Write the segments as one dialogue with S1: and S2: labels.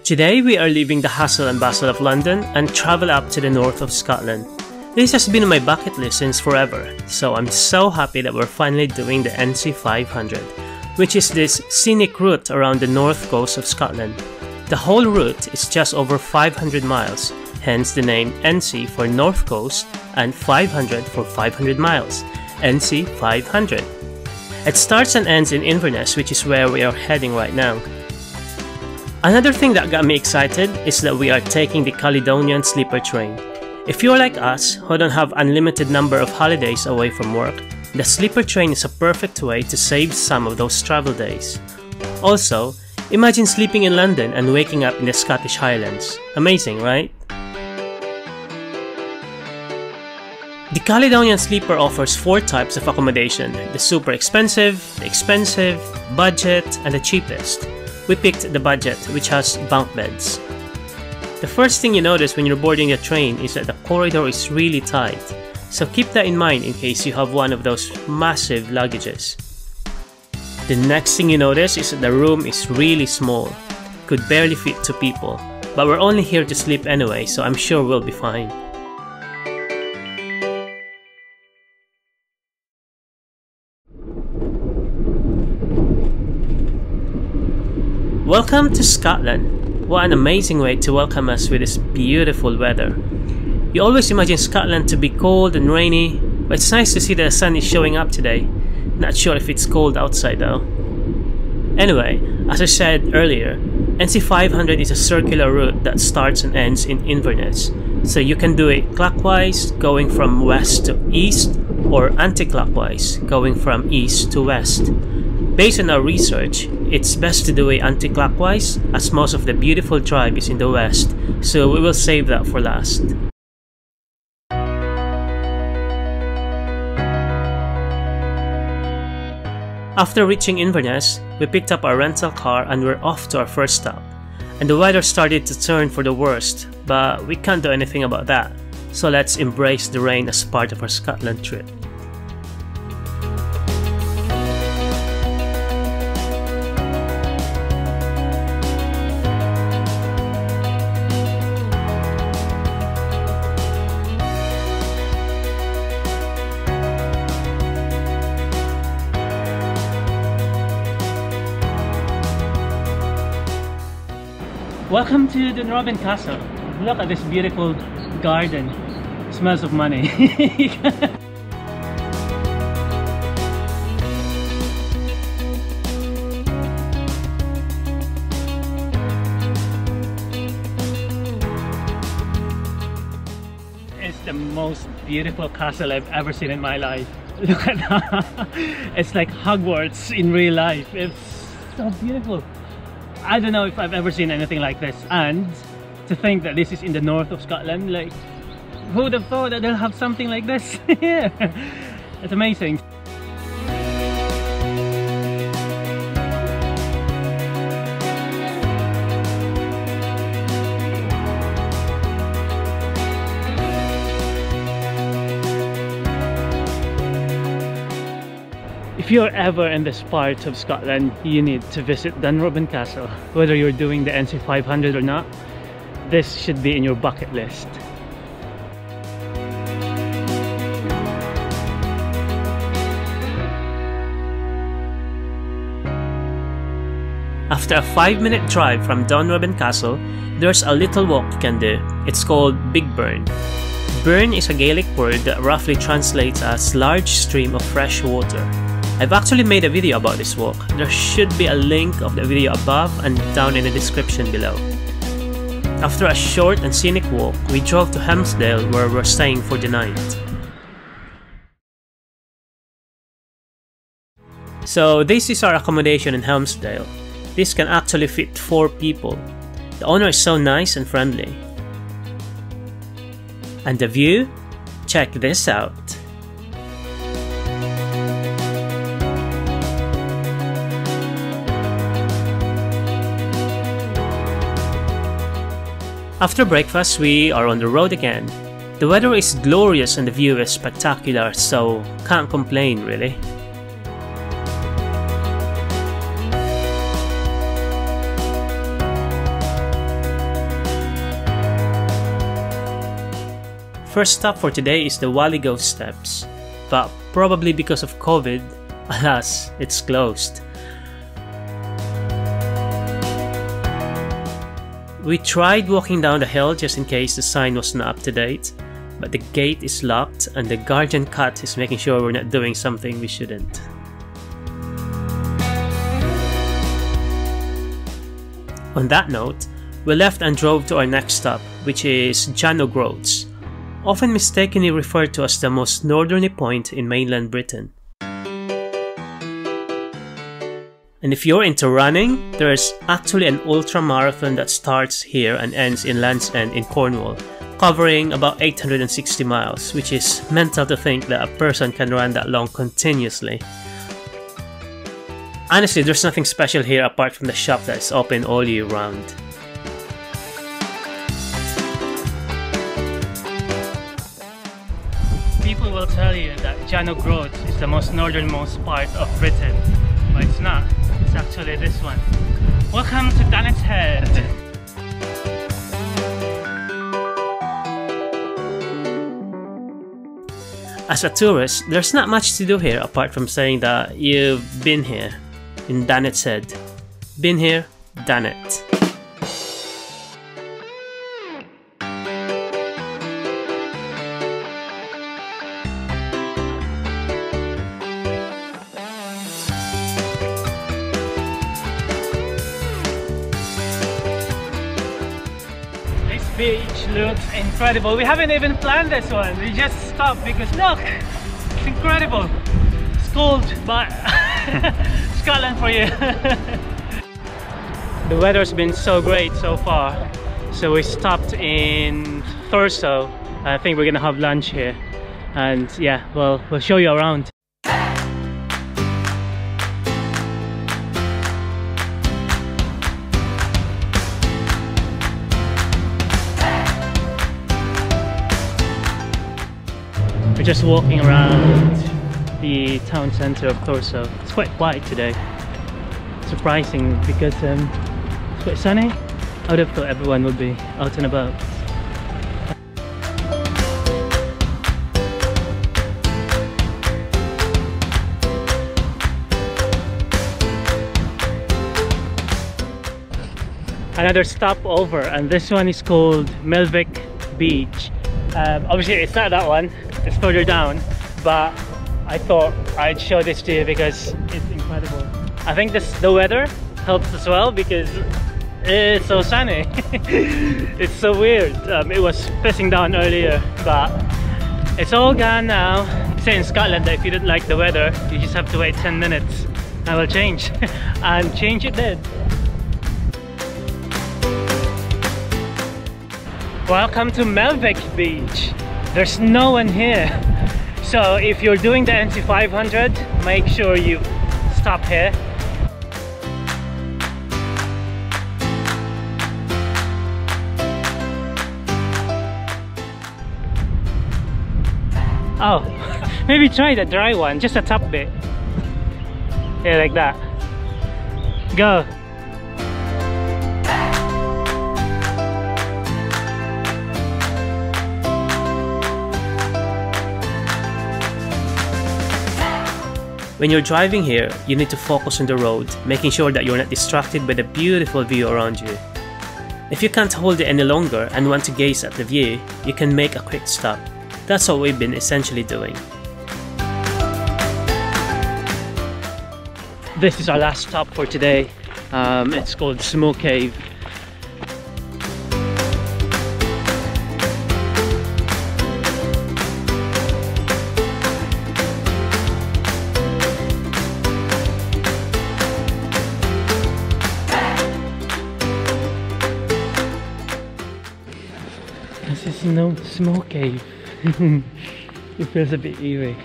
S1: Today we are leaving the hustle and bustle of London and travel up to the north of Scotland. This has been on my bucket list since forever, so I'm so happy that we're finally doing the NC500, which is this scenic route around the north coast of Scotland. The whole route is just over 500 miles, hence the name NC for North Coast and 500 for 500 miles, NC500. It starts and ends in Inverness, which is where we are heading right now. Another thing that got me excited is that we are taking the Caledonian Sleeper train. If you're like us, who don't have unlimited number of holidays away from work, the Sleeper train is a perfect way to save some of those travel days. Also, imagine sleeping in London and waking up in the Scottish Highlands. Amazing, right? The Caledonian Sleeper offers 4 types of accommodation: the super expensive, the expensive, budget, and the cheapest. We picked the budget, which has bunk beds. The first thing you notice when you're boarding the train is that the corridor is really tight, so keep that in mind in case you have one of those massive luggages. The next thing you notice is that the room is really small, could barely fit 2 people, but we're only here to sleep anyway, so I'm sure we'll be fine. Welcome to Scotland! What an amazing way to welcome us with this beautiful weather. You always imagine Scotland to be cold and rainy, but it's nice to see that the sun is showing up today. Not sure if it's cold outside though. Anyway, as I said earlier, NC500 is a circular route that starts and ends in Inverness, so you can do it clockwise, going from west to east, or anti-clockwise, going from east to west. Based on our research, it's best to do it anti-clockwise as most of the beautiful drive is in the west, so we will save that for last. After reaching Inverness, we picked up our rental car and we're off to our first stop. And the weather started to turn for the worst, but we can't do anything about that, so let's embrace the rain as part of our Scotland trip. Welcome to Dunrobin Castle. Look at this beautiful garden. It smells of money. It's the most beautiful castle I've ever seen in my life. Look at that. It's like Hogwarts in real life. It's so beautiful. I don't know if I've ever seen anything like this, and to think that this is in the north of Scotland, like, who would have thought that they'll have something like this here? It's amazing. If you're ever in this part of Scotland, you need to visit Dunrobin Castle. Whether you're doing the NC500 or not, this should be in your bucket list. After a 5-minute drive from Dunrobin Castle, there's a little walk you can do. It's called Big Burn. Burn is a Gaelic word that roughly translates as large stream of fresh water. I've actually made a video about this walk. There should be a link of the video above and down in the description below. After a short and scenic walk, we drove to Helmsdale where we're staying for the night. So this is our accommodation in Helmsdale. This can actually fit 4 people. The owner is so nice and friendly. And the view? Check this out. After breakfast, we are on the road again. The weather is glorious and the view is spectacular, so can't complain really. First stop for today is the Walligo Steps, but probably because of COVID, alas, it's closed. We tried walking down the hill just in case the sign was not up to date, but the gate is locked and the guardian cat is making sure we're not doing something we shouldn't. On that note, we left and drove to our next stop, which is Jan o Groats, often mistakenly referred to as the most northerly point in mainland Britain. And if you're into running, there's actually an ultra marathon that starts here and ends in Land's End in Cornwall, covering about 860 miles, which is mental to think that a person can run that long continuously. Honestly, there's nothing special here apart from the shop that's open all year round. People will tell you that Jan o Groats is the most northernmost part of Britain, but it's not. It's actually this one. Welcome to Thanet's Head! As a tourist, there's not much to do here apart from saying that you've been here in Thanet's Head. Been here, done it. This beach looks incredible. We haven't even planned this one. We just stopped because look, it's incredible. It's cold, but Scotland for you. The weather's been so great so far, so we stopped in Thurso. I think we're gonna have lunch here, and yeah, well, we'll show you around. We're just walking around the town centre of Thurso. It's quite quiet today. Surprising because it's quite sunny. I would have thought everyone would be out and about. Another stopover, and this one is called Melvick Beach. Obviously it's not that one, it's further down, but I thought I'd show this to you because it's incredible. I think the weather helps as well because it's so sunny. It's so weird. It was pissing down earlier, but it's all gone now. Say in Scotland that if you didn't like the weather, you just have to wait 10 minutes and it will change. And change it did. Welcome to Melvick Beach. There's no one here. So if you're doing the NC500, make sure you stop here. Oh, maybe try the dry one, just the top bit. Yeah, like that. Go. When you're driving here, you need to focus on the road, making sure that you're not distracted by the beautiful view around you. If you can't hold it any longer and want to gaze at the view, you can make a quick stop. That's what we've been essentially doing. This is our last stop for today. It's called Smoke Cave. This is no Smoke Cave. It feels a bit eerie.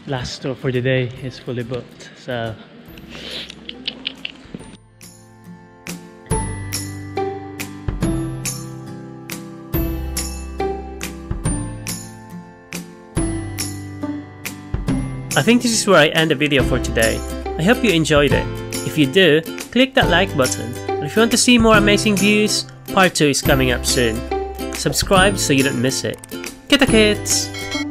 S1: last tour for the day is fully booked, so I think this is where I end the video for today. I hope you enjoyed it. If you do, click that like button. And if you want to see more amazing views, part 2 is coming up soon. Subscribe so you don't miss it. Kita kits!